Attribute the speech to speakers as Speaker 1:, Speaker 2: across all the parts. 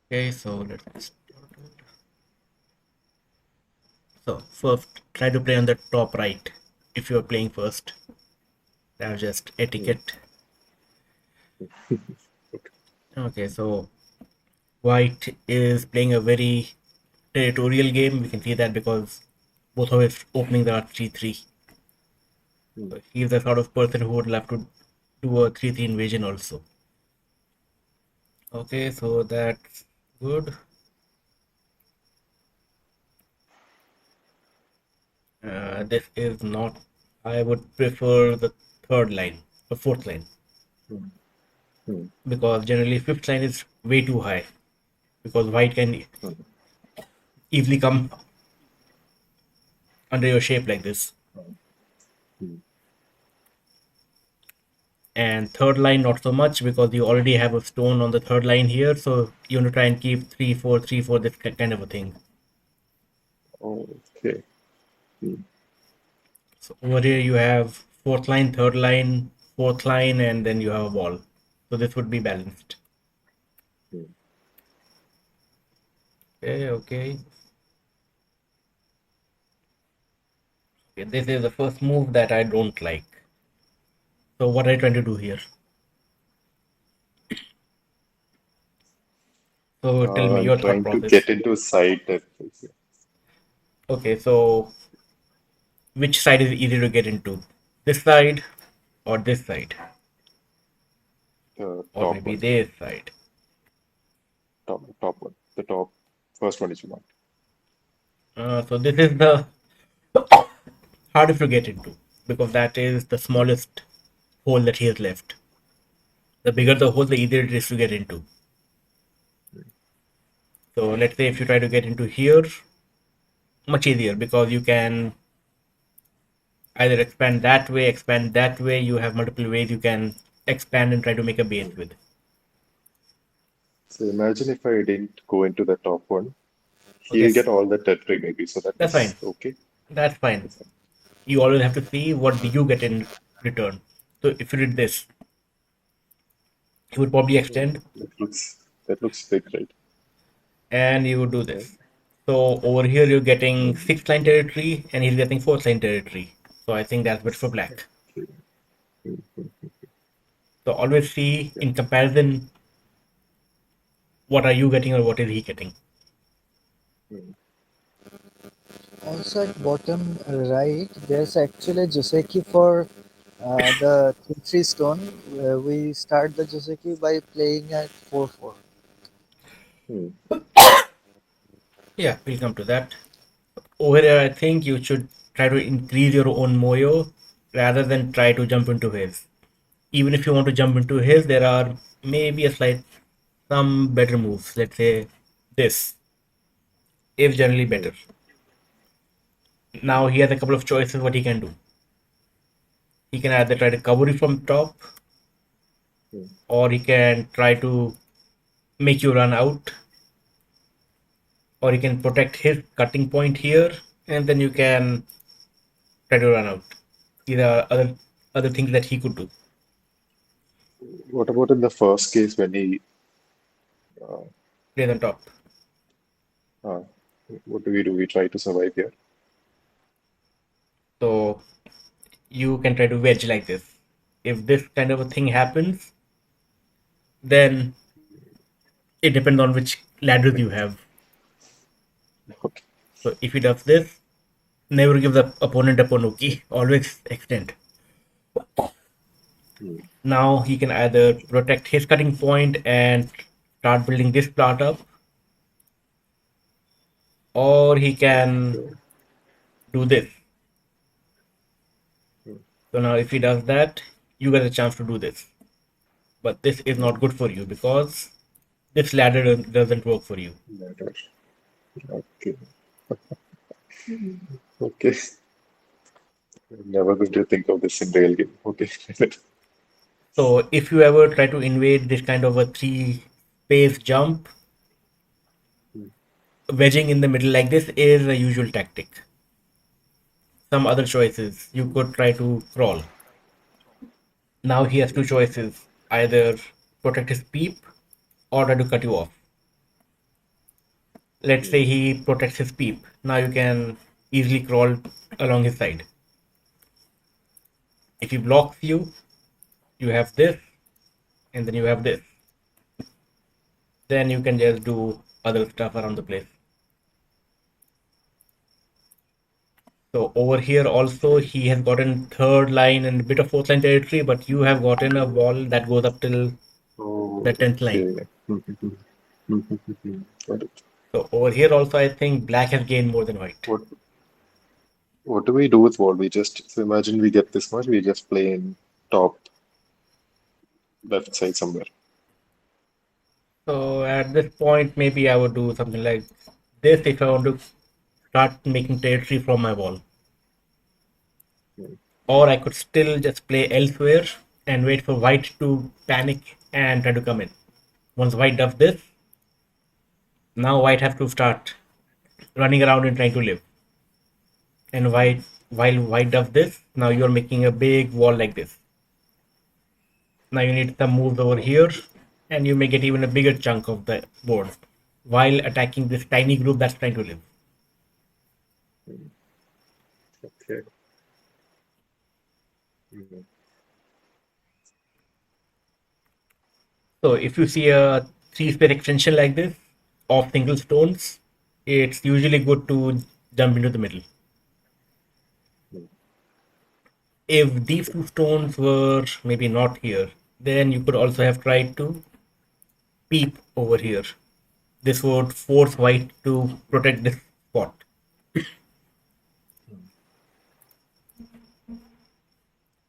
Speaker 1: Okay, so let's get started. So first, try to play on the top right if you're playing first. That's just
Speaker 2: Hmm.
Speaker 1: etiquette.
Speaker 2: Okay.
Speaker 1: Okay, so white is playing a very territorial game. We can see that because both of his openings are 3-3.
Speaker 2: Hmm.
Speaker 1: So he's the sort of person who would love to do a 3-3 invasion also. Okay, so that's good. This is not. I would prefer the third line, the fourth line,
Speaker 2: Hmm. Hmm.
Speaker 1: because generally fifth line is way too high. Because white can
Speaker 2: Hmm.
Speaker 1: easily come under your shape like this.
Speaker 2: Hmm.
Speaker 1: And third line not so much because you already have a stone on the third line here, so you want to try and keep 3-4, 3-4, this kind of a thing.
Speaker 2: Okay. Hmm.
Speaker 1: So over here you have fourth line, third line, fourth line, and then you have a wall. So this would be balanced.
Speaker 2: Hmm.
Speaker 1: Okay, okay. Okay, this is the first move that I don't like. So what are you trying to do here? So tell me
Speaker 2: I'm
Speaker 1: your thought
Speaker 2: trying to
Speaker 1: process.
Speaker 2: get into a side that is
Speaker 1: Okay, so which side is easy to get into? This side or this side?
Speaker 2: the
Speaker 1: Or
Speaker 2: top
Speaker 1: maybe
Speaker 2: one,
Speaker 1: this side?
Speaker 2: top one, the top first one is you want.
Speaker 1: So this is the hardest to get into because that is the smallest hole that he has left. The bigger the hole, the easier it is to get into. So let's say if you try to get into here, much easier because you can either expand that way. You have multiple ways you can expand and try to make a base
Speaker 2: Hmm.
Speaker 1: with.
Speaker 2: So imagine if I didn't go into the top one,
Speaker 1: Okay,
Speaker 2: he'll get all the territory maybe. So that
Speaker 1: that's fine.
Speaker 2: is okay.
Speaker 1: That's fine.
Speaker 2: That's fine.
Speaker 1: You always have to see what do you get in return. So if you did this, you would probably
Speaker 2: Hmm.
Speaker 1: extend
Speaker 2: That looks big, right?
Speaker 1: and you would do
Speaker 2: Yeah.
Speaker 1: this. So over here you're getting
Speaker 2: Hmm.
Speaker 1: sixth line territory and he's getting fourth line territory. So I think that's better for black.
Speaker 2: Okay. Hmm. Hmm.
Speaker 1: So always see
Speaker 2: Yeah.
Speaker 1: in comparison what are you getting or what is he getting.
Speaker 2: Hmm.
Speaker 3: Also at bottom right, there's actually Joseki for the 3 stone. We start the Joseki by playing at 4-4.
Speaker 2: Hmm.
Speaker 1: Yeah, we'll come to that. Over here I think you should try to increase your own moyo rather than try to jump into his. Even if you want to jump into his, there are maybe a slight some better moves. Let's say this is generally
Speaker 2: Hmm.
Speaker 1: better. Now he has a couple of choices what he can do. He can either try to cover you from top,
Speaker 2: Hmm.
Speaker 1: or he can try to make you run out, or he can protect his cutting point here, and then you can try to run out. These are other things that he could do.
Speaker 2: What about in the first case when he uh,
Speaker 1: Plays on top.
Speaker 2: uh, what do we do? We try to survive here.
Speaker 1: So you can try to wedge like this. If this kind of a thing happens, then it depends on which ladders you have.
Speaker 2: Okay.
Speaker 1: So if he does this, never give the opponent a Ponoki, always extend.
Speaker 2: Hmm.
Speaker 1: Now he can either protect his cutting point and start building this plot up, or he can
Speaker 2: Okay.
Speaker 1: do this.
Speaker 2: Hmm.
Speaker 1: So now if he does that, you get a chance to do this. But this is
Speaker 2: Hmm.
Speaker 1: not good for you because this ladder doesn't work for you.
Speaker 2: Ladder. Okay. Okay. I'm never going to think of this in real game. Okay.
Speaker 1: So if you ever try to invade this kind of a three space jump, wedging in the middle like this is a usual tactic. Some other choices, you could try to crawl. Now he has two choices, either protect his peep or try to cut you off. Let's say he protects his peep. Now you can easily crawl along his side. If he blocks you, you have this, and then you have this. Then you can just do other stuff around the place. So over here also he has gotten third line and a bit of fourth line territory, but you have gotten a wall that goes up till the 10th line.
Speaker 2: Okay. Got it.
Speaker 1: So over here also I think black has gained more than white.
Speaker 2: What what do we do with wall? We just so imagine we get this much, we just play in top left side somewhere.
Speaker 1: So at this point maybe I would do something like this if I want to start making territory from my wall.
Speaker 2: Hmm.
Speaker 1: Or I could still just play elsewhere and wait for white to panic and try to come in. Once white does this, now white has to start running around and trying to live. And while white does this, now you're making a big wall like this. Now you need some moves over here, and you may get even a bigger chunk of the board while attacking this tiny group that's trying to live.
Speaker 2: Okay. Hmm.
Speaker 1: So if you see a three-space extension like this of single stones, it's usually good to jump into the middle. If these two stones were maybe not here, then you could also have tried to peep over here. This would force white to protect this spot.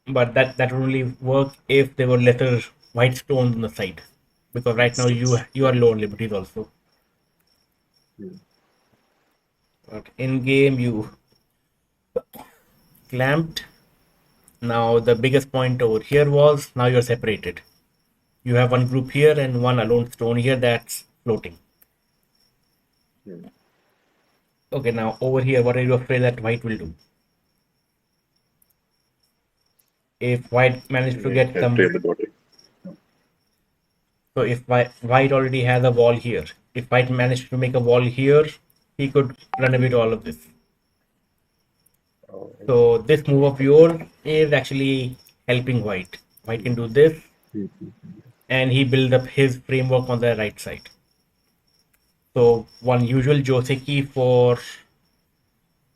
Speaker 1: But that would only work if there were lesser white stones on the side. Because right now you are low on liberties also.
Speaker 2: Hmm.
Speaker 1: But in game you clamped. Now the biggest point over here was now you're separated. You have one group here and one alone stone here that's floating.
Speaker 2: Hmm.
Speaker 1: Okay, now over here, what are you afraid that white will do? If white managed to
Speaker 2: Make
Speaker 1: get
Speaker 2: headway
Speaker 1: some,
Speaker 2: in the bottom.
Speaker 1: so if white already has a wall here, if white managed to make a wall here, he could run away to all of this.
Speaker 2: Oh,
Speaker 1: So this move of yours is actually helping white. White can do this,
Speaker 2: hmm.
Speaker 1: and he builds up his framework on the right side. So one usual Joseki for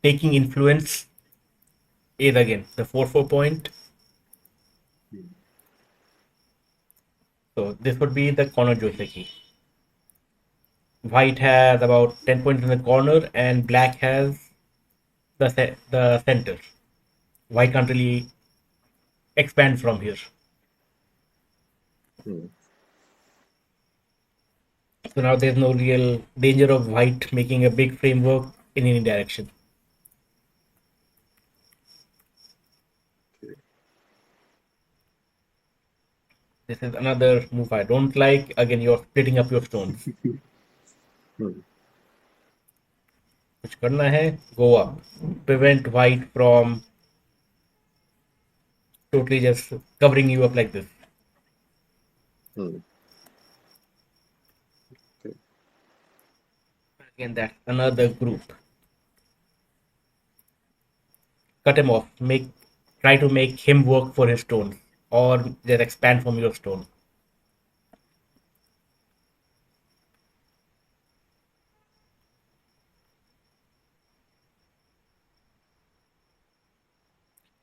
Speaker 1: taking influence is again the 4-4 point. So this would be the corner Joseki. White has about 10 points in the corner, and black has the center. White can't really expand from here.
Speaker 2: Hmm.
Speaker 1: So now there's no real danger of white making a big framework in any direction.
Speaker 2: Okay.
Speaker 1: This is another move I don't like. Again, you're splitting up your stones.
Speaker 2: Hmm.
Speaker 1: कुछ करना है, go up. Prevent white from totally just covering you up like this.
Speaker 2: Hmm. Okay.
Speaker 1: Again, that's another group. Cut him off. Try to make him work for his stone, or just expand from your stone.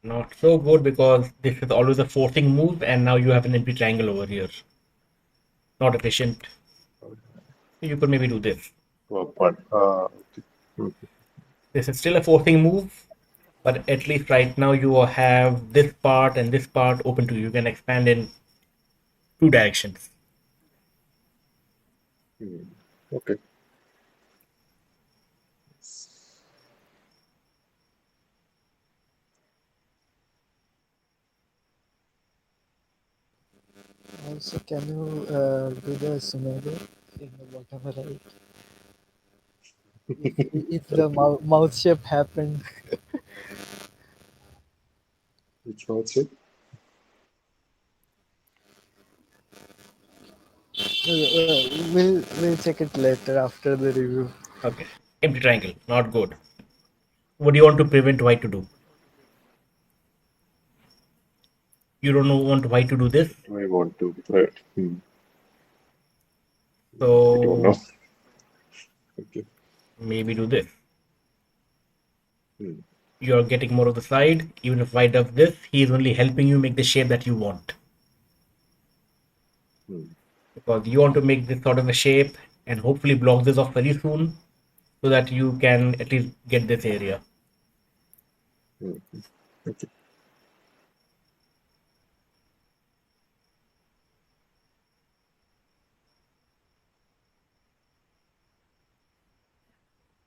Speaker 1: Not so good because this is always a forcing move, and now you have an empty triangle over here. Not efficient. You could maybe do this.
Speaker 2: Well, one. Okay. Hmm.
Speaker 1: This is still a forcing move, but at least right now you have this part and this part open to you. You can expand in two directions.
Speaker 2: Hmm. Okay.
Speaker 3: Also, can you do the scenario in the bottom right? If the mouth shape happened,
Speaker 2: Which was it?
Speaker 3: we'll check it later after the review.
Speaker 1: Okay. Empty triangle. Not good. What do you want to prevent white to do? You don't want white to do this.
Speaker 2: I want to. Right. I don't know.
Speaker 1: So
Speaker 2: Okay.
Speaker 1: maybe do this.
Speaker 2: Hmm.
Speaker 1: You're getting more of the side. Even if white does this, he is only helping you make the shape that you want.
Speaker 2: Hmm.
Speaker 1: Because you want to make this sort of a shape and hopefully block this off very soon so that you can at least get this area.
Speaker 2: Hmm. Okay.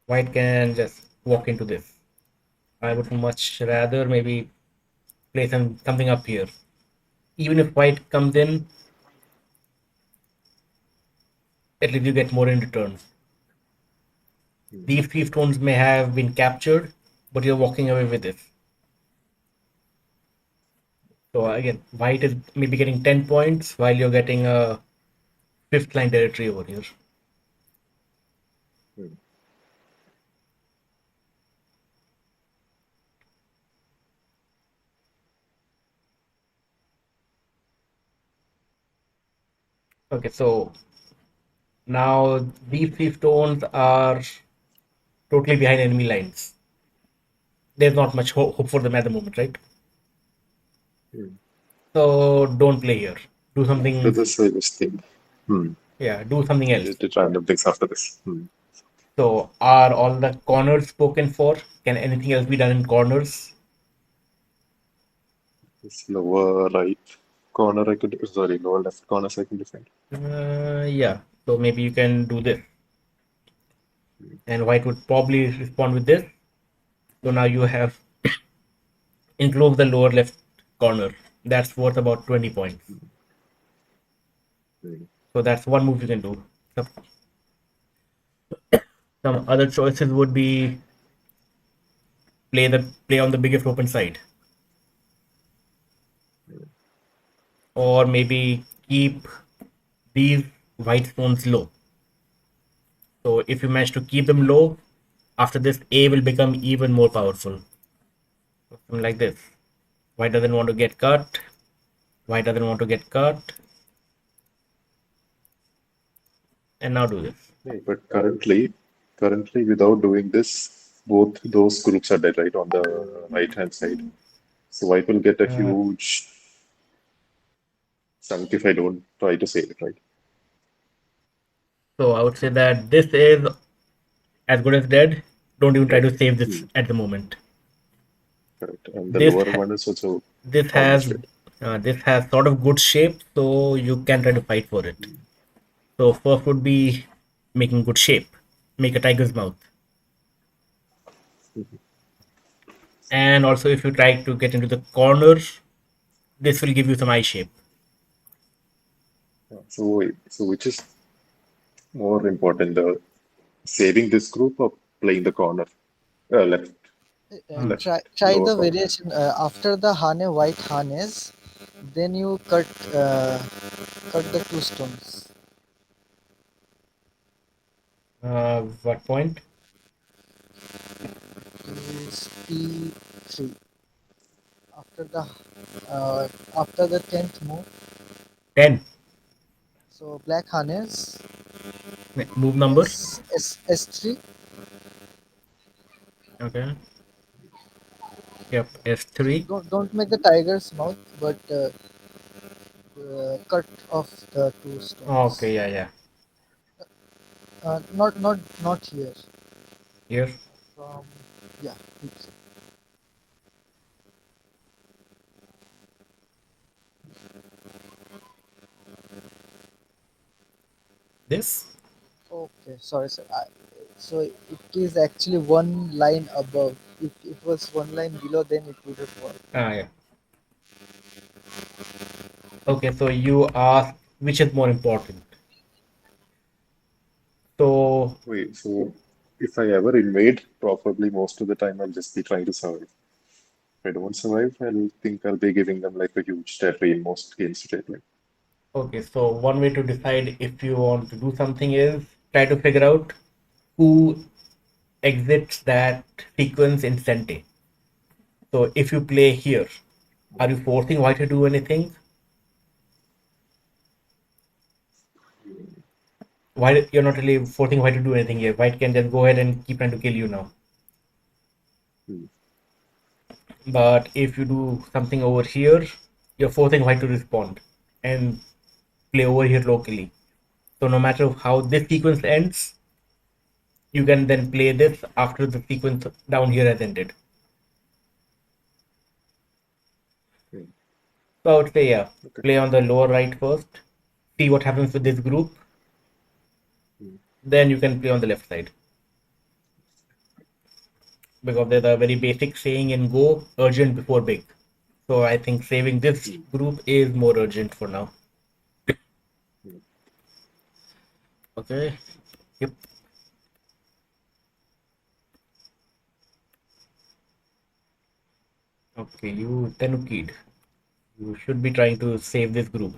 Speaker 1: White can just walk into this. I would much rather maybe play something up here. Even if white comes in, at least you get more in return.
Speaker 2: Hmm.
Speaker 1: These three stones may have been captured, but you're walking away with this. So again, white is maybe getting 10 points while you're getting a fifth line territory over here.
Speaker 2: Hmm.
Speaker 1: Okay, so now these three stones are totally behind enemy lines. There's not much hope for them at the moment, right?
Speaker 2: Hmm.
Speaker 1: So don't play here. Do
Speaker 2: After
Speaker 1: something,
Speaker 2: this, I just think. Hmm.
Speaker 1: yeah, do something
Speaker 2: I
Speaker 1: else.
Speaker 2: just did random things after this.
Speaker 1: So are all the corners spoken for? Can anything else be done in corners?
Speaker 2: This lower right corner I could. Sorry, lower left corner I can defend.
Speaker 1: Yeah. So maybe you can do this. And white would probably respond with this. So now you have enclosed the lower left corner. That's worth about 20 points.
Speaker 2: Hmm.
Speaker 1: So that's one move you can do. Some other choices would be play on the biggest open side, or maybe keep these white stones low. So if you manage to keep them low, after this A will become even more powerful. Something like this. White doesn't want to get cut. White doesn't want to get cut. And now do this.
Speaker 2: Hey, but currently, without doing this, both those groups are dead, right, on the right hand side. So white will get a
Speaker 1: Uh,
Speaker 2: huge chunk if I don't try to save it, right?
Speaker 1: so I would say that this is as good as dead. Don't even try
Speaker 2: Right.
Speaker 1: to save this
Speaker 2: Hmm.
Speaker 1: at the moment.
Speaker 2: Correct. And the
Speaker 1: This
Speaker 2: lower one is also
Speaker 1: this
Speaker 2: almost
Speaker 1: has
Speaker 2: dead.
Speaker 1: this has sort of good shape, so you can try to fight for it. So first would be making good shape, make a tiger's mouth, and also if you try to get into the corner, this will give you some eye shape.
Speaker 2: So which is more important, the saving this group or playing the corner, left,
Speaker 1: Uh,
Speaker 2: left
Speaker 3: Try
Speaker 2: lower
Speaker 3: the
Speaker 2: corner?
Speaker 3: variation after the hane white hanes, then you cut the two stones.
Speaker 1: what point?
Speaker 3: Is P3 after the after the 10th move.
Speaker 1: 10.
Speaker 3: So black hanes
Speaker 1: Move number.
Speaker 3: S3.
Speaker 1: Okay. Yep. S3.
Speaker 3: Don't make the tiger's mouth, but cut off the two stones.
Speaker 1: Okay. Yeah. Yeah.
Speaker 3: Not here.
Speaker 1: Here.
Speaker 3: From yeah. P3.
Speaker 1: This.
Speaker 3: Okay, sorry, sir. So it is actually one line above. If it was one line below, then it would have worked.
Speaker 1: Yeah. Okay. So you ask which is more important. So
Speaker 2: Wait, so if I ever invade, probably most of the time I'll just be trying to survive. If I don't survive, I'll think I'll be giving them like a huge territory in most games to take. Like,
Speaker 1: okay. So one way to decide if you want to do something is try to figure out who exits that sequence instantly. So if you play here, are you forcing white to do anything? Why you're not really forcing white to do anything here? White can just go ahead and keep trying to kill you now.
Speaker 2: mm,
Speaker 1: But if you do something over here, you're forcing white to respond and play over here locally. So no matter how this sequence ends, you can then play this after the sequence down here has ended.
Speaker 2: mm.
Speaker 1: So I would say, yeah,
Speaker 2: Okay.
Speaker 1: play on the lower right first, see what happens with
Speaker 2: Mm,
Speaker 1: this group,
Speaker 2: mm,
Speaker 1: then you can play on the left side. Because there's a very basic saying in Go, urgent before big. So I think saving this
Speaker 2: mm,
Speaker 1: group is more urgent for now.
Speaker 2: mm,
Speaker 1: Okay. Yep. Okay, you Tenukid. You should be trying to save this group.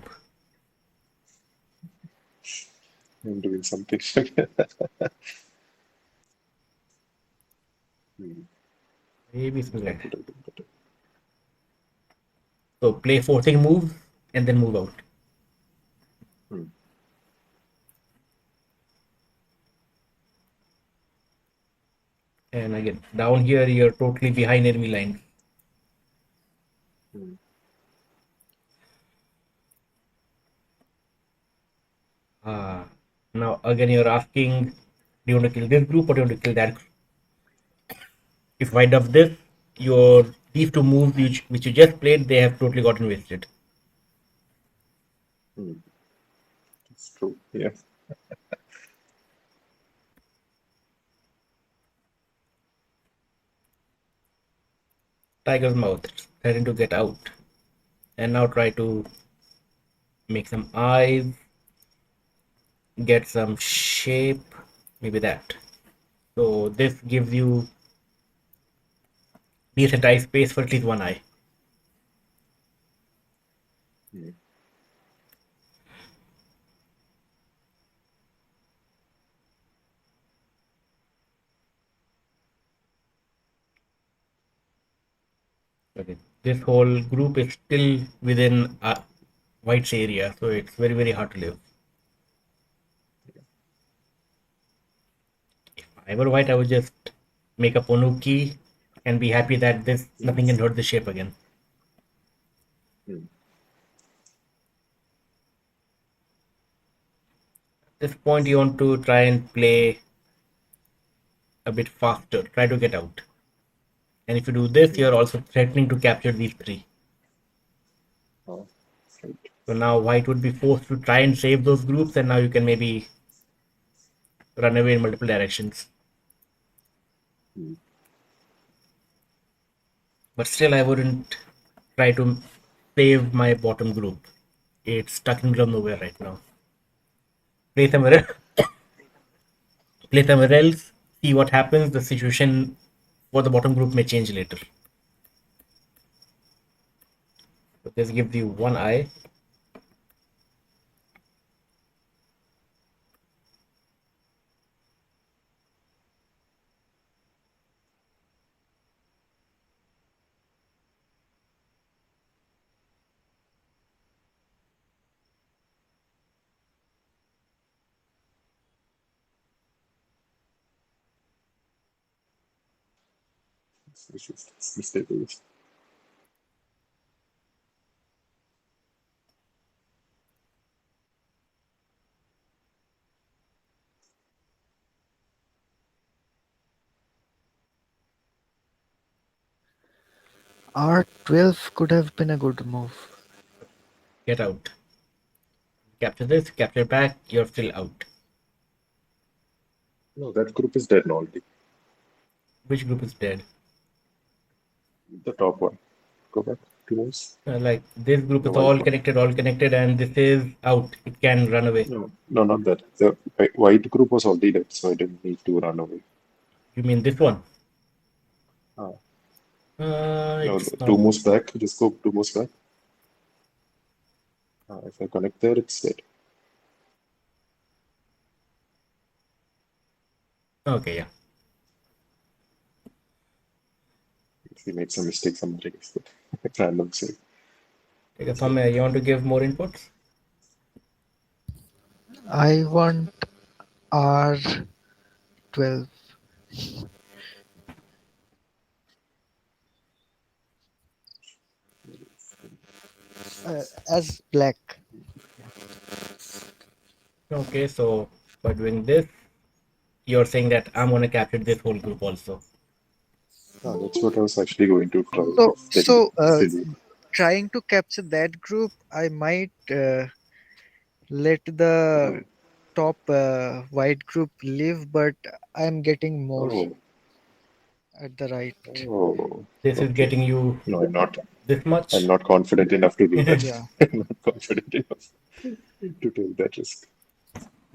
Speaker 2: I'm doing something. Mm,
Speaker 1: Maybe something
Speaker 2: what
Speaker 1: like that.
Speaker 2: would I do better?
Speaker 1: So play forcing moves and then move out.
Speaker 2: Mm,
Speaker 1: And again, down here you're totally behind enemy lines.
Speaker 2: mm,
Speaker 1: Ah, now again you're asking, do you want to kill this group or do you want to kill that group? If white does this, your these two moves which you just played, they have totally gotten wasted.
Speaker 2: mm. It's true. Yeah.
Speaker 1: Tiger's mouth, threatening to get out. And now try to make some eyes, get some shape, maybe that. So this gives you decent eye space for at least one eye.
Speaker 2: Mm,
Speaker 1: Okay. This whole group is still within White's area, so it's very, very hard to live. If I were White, I would just make a Ponuki and be happy that this
Speaker 2: mm,
Speaker 1: nothing can hurt the shape again.
Speaker 2: mm,
Speaker 1: At this point, you want to try and play a bit faster, try to get out. And if you do this,
Speaker 2: mm.
Speaker 1: you're also threatening to capture these three.
Speaker 2: Oh, right.
Speaker 1: So now White would be forced to try and save those groups, and now you can maybe run away in multiple directions.
Speaker 2: Mm,
Speaker 1: But still, I wouldn't try to save my bottom group. It's stuck in the middle of nowhere right now. Play somewhere, play somewhere else. See what happens. The situation for the bottom group may change later. So this gives you one eye.
Speaker 2: it's mistake.
Speaker 3: R12 could have been a good move.
Speaker 1: Get out. Capture this. Capture back. You're still out.
Speaker 2: No, that group is dead now already.
Speaker 1: Which group is dead?
Speaker 2: The top one. Go back. Two moves.
Speaker 1: Like this group
Speaker 2: The
Speaker 1: is
Speaker 2: white one.
Speaker 1: all connected, and this is out. It can run away.
Speaker 2: No, no, not that. The white group was already dead, so I didn't need to run away.
Speaker 1: You mean this one?
Speaker 2: Ah, no,
Speaker 1: It's
Speaker 2: two
Speaker 1: not.
Speaker 2: moves back. Just go two moves back. If I connect there, it's dead.
Speaker 1: Okay, yeah.
Speaker 2: If we made some mistakes, somebody gets that random save.
Speaker 1: Okay,
Speaker 2: So,
Speaker 1: Soumya, you want to give more inputs?
Speaker 3: I want R12 as black.
Speaker 1: Okay, so by doing this, you're saying that I'm gonna capture this whole group also.
Speaker 2: that's what I was actually going to try
Speaker 3: So,
Speaker 2: of getting
Speaker 3: so
Speaker 2: silly.
Speaker 3: trying to capture that group, I might let the
Speaker 2: Oh,
Speaker 3: top white group live, but I'm getting more
Speaker 2: oh,
Speaker 3: at the right.
Speaker 2: oh.
Speaker 1: This is
Speaker 2: Okay.
Speaker 1: getting you
Speaker 2: No, I'm not.
Speaker 1: this
Speaker 2: I'm
Speaker 1: much.
Speaker 2: not confident enough to do that.
Speaker 3: Yeah.
Speaker 2: I'm not confident enough to take that risk.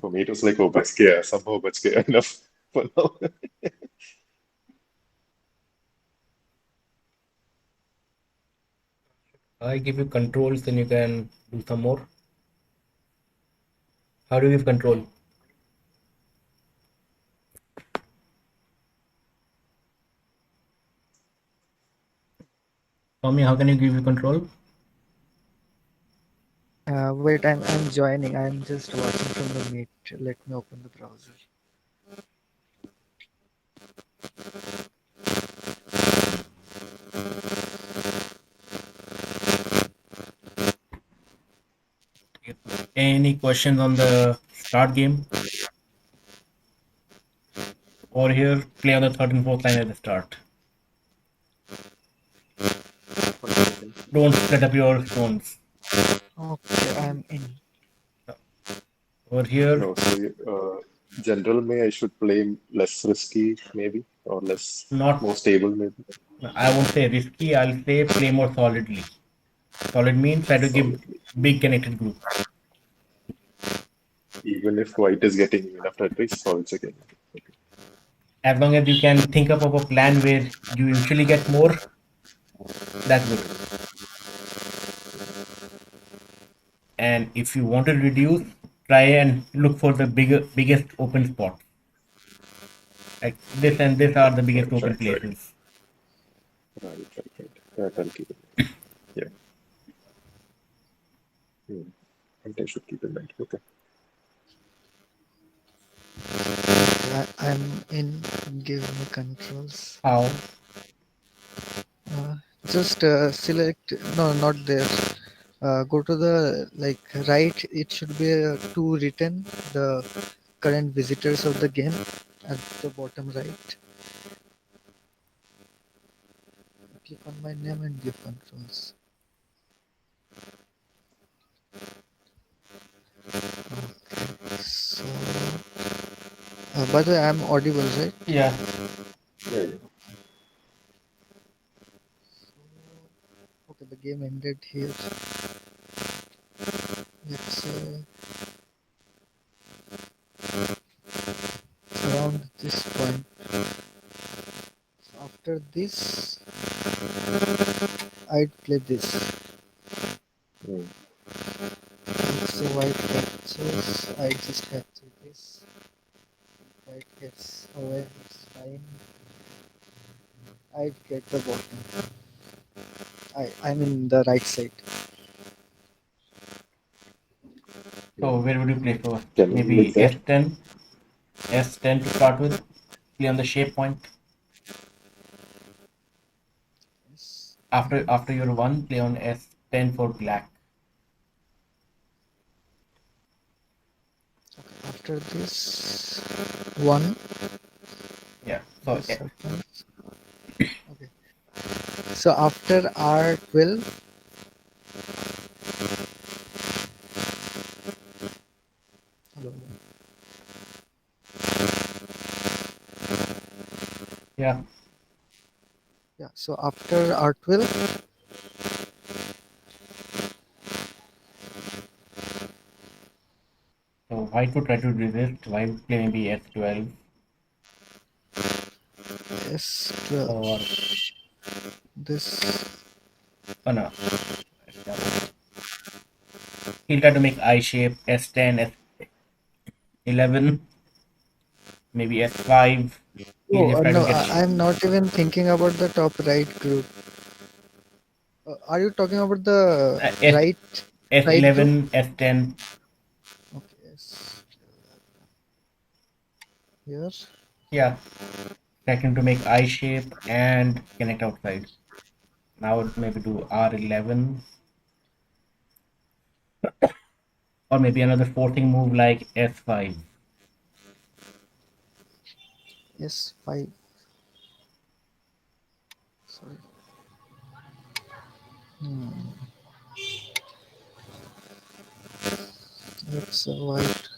Speaker 2: For me, it was like, oh, but scare, somehow, but scare enough for now.
Speaker 1: I give you controls, then you can do some more. How do you give control? Tommy, how can you give you control?
Speaker 3: Wait, I'm joining. I'm just watching from the meet. Let me open the browser.
Speaker 1: Any questions on the start game? Or here, play on the third and fourth line at the start.
Speaker 2: One second.
Speaker 1: Don't split up your stones.
Speaker 3: Okay, I'm in.
Speaker 1: Over here,
Speaker 2: No, so general may I should play less risky, maybe, or less
Speaker 1: not,
Speaker 2: more stable, maybe.
Speaker 1: I won't say risky, I'll say play more solidly. Solid means try to give
Speaker 2: Solidly.
Speaker 1: big connected group.
Speaker 2: Even if white is getting enough territories, or it's again. Okay.
Speaker 1: As long as you can think up of a plan where you eventually get more, that's good. And if you want to reduce, try and look for the biggest open spot. Like this and this are the biggest
Speaker 2: Right,
Speaker 1: open
Speaker 2: right, right.
Speaker 1: places.
Speaker 2: Right. That I'll keep in mind. Yeah. Hmm. That I should keep in mind. Okay.
Speaker 3: I'm in. Give me controls.
Speaker 1: How?
Speaker 3: Uh, just select. No, not there. Go to the like right. It should be two written. The current visitors of the game at the bottom right. Click on my name and give controls. So, by the way, I'm audible, right?
Speaker 1: Yeah.
Speaker 2: Yeah, yeah.
Speaker 3: Okay, the game ended here. Let's around this point. After this, I'd play this.
Speaker 2: Hmm.
Speaker 3: So white captures, I just capture this. White gets away, it's fine. I'd get the bottom. I'm in the right side.
Speaker 1: So
Speaker 2: Hmm.
Speaker 1: where would you play first?
Speaker 2: Can you live
Speaker 1: Maybe
Speaker 2: there?
Speaker 1: S10, S10 to start with. Play on the shape point.
Speaker 3: Yes.
Speaker 1: After your one, play on S10 for black.
Speaker 3: After this, one,
Speaker 1: Yeah. So
Speaker 3: this happens. Okay. So after R12, hello.
Speaker 1: yeah.
Speaker 3: Yeah. So after R12,
Speaker 1: So white would try to resist. White would play maybe S12 or
Speaker 3: S12. This.
Speaker 1: oh no. He'll try to make I shape S10, S11. Maybe S5. He'll
Speaker 3: Oh,
Speaker 1: just try to
Speaker 3: no,
Speaker 1: get
Speaker 3: I'm not even thinking about the top right group. Are you talking about the
Speaker 1: S
Speaker 3: right group?
Speaker 1: S11, S10.
Speaker 3: Okay, yes. Here.
Speaker 1: Yeah, second to make I shape and connect outside. Now maybe do R11 or maybe another forcing move like S5.
Speaker 3: Yes, 5. Sorry. It's a white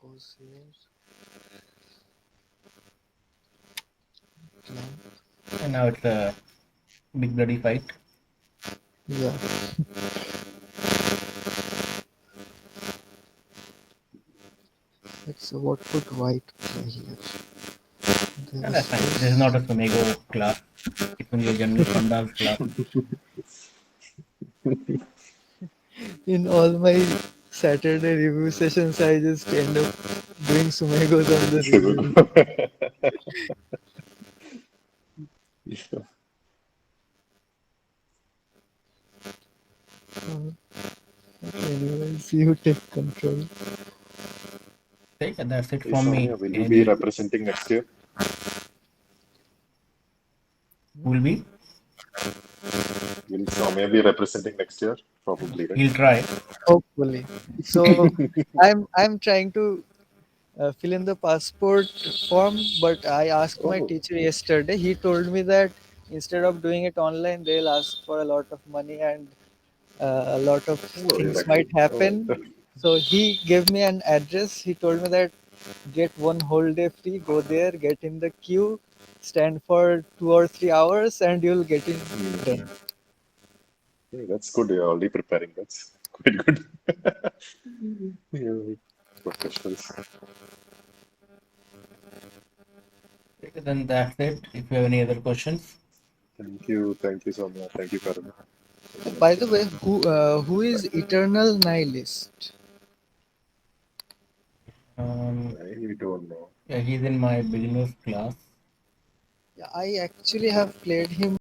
Speaker 3: goes here. Lamp.
Speaker 1: And now it's a big bloody fight.
Speaker 3: Yeah. It's a what put white play here. There
Speaker 1: And
Speaker 3: is
Speaker 1: that's fine. This is
Speaker 3: space.
Speaker 1: not a Sumego class. It's only a general Pandas class.
Speaker 3: In all my Saturday review sessions, I just end up doing Sumegos on the
Speaker 2: Civil.
Speaker 3: review.
Speaker 2: Yeah.
Speaker 3: Anyways, you take control.
Speaker 1: Okay, that's it
Speaker 2: Hey,
Speaker 1: from me.
Speaker 2: Soumya, will you be
Speaker 1: Any
Speaker 2: representing next year?
Speaker 1: will be?
Speaker 2: Will Soumya be representing next year? Probably, right?
Speaker 1: He'll try.
Speaker 3: Hopefully. So I'm trying to fill in the passport form, but I asked my
Speaker 2: Oh,
Speaker 3: teacher yesterday. He told me that instead of doing it online, they'll ask for a lot of money and a lot of
Speaker 2: oh, you're
Speaker 3: things might
Speaker 2: actually. Oh,
Speaker 3: happen. So he gave me an address. He told me that get one whole day free, go there, get in the queue, stand for 2 or 3 hours, and you'll get in done.
Speaker 2: hmm. Hey, that's good. You're already preparing. That's quite good. Yeah, professionals.
Speaker 1: Okay, then that's it. If you have any other questions,
Speaker 2: Thank you, Soumya. Thank you, Karan. That's
Speaker 3: By
Speaker 2: nice.
Speaker 3: the way, who is Eternal Nihilist?
Speaker 1: um,
Speaker 2: I don't know.
Speaker 1: yeah, he's in my beginners class.
Speaker 3: Yeah, I actually have played him